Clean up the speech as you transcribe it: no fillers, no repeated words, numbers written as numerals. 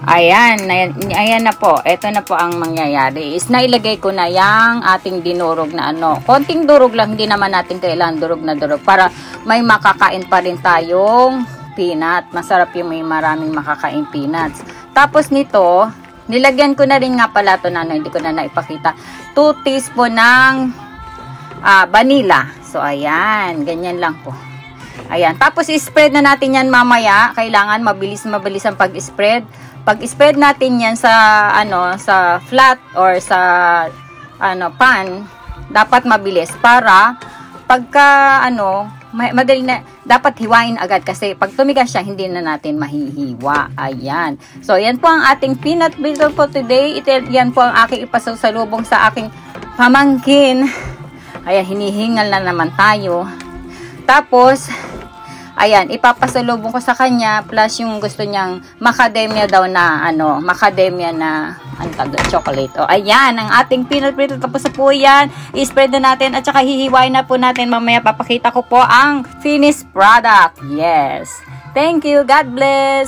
Ayan, ayan na po. Ito na po ang mangyayari. Is nailagay ko na yung ating dinurog na ano. Konting durog lang, hindi naman natin kailangan durog na durog para may makakain pa rin tayong peanut. Masarap yung may maraming makakain peanuts. Tapos nito, nilagyan ko na rin nga pala ito na ano, hindi ko na naipakita. 2 teaspoon ng vanilla. So, ayan. Ganyan lang po. Ayan. Tapos, i-spread na natin yan mamaya. Kailangan mabilis ang pag-spread. Pag-spread natin yan sa, sa flat or sa, pan, dapat mabilis para pagka, madali na, dapat hiwain agad kasi pag tumigas siya, hindi na natin mahihiwa. Ayan. So, yan po ang ating peanut brittle for today. Yan po ang aking ipasasalubong sa aking pamangkin. Ayan, hinihingal na naman tayo. Tapos, ayan, ipapasalubong ko sa kanya plus yung gusto niyang macadamia daw na, macadamia na, chocolate. O, ayan, ang ating peanut brittle. Tapos na po yan. I-spread na natin at saka hihiwain na po natin. Mamaya papakita ko po ang finished product. Yes. Thank you. God bless.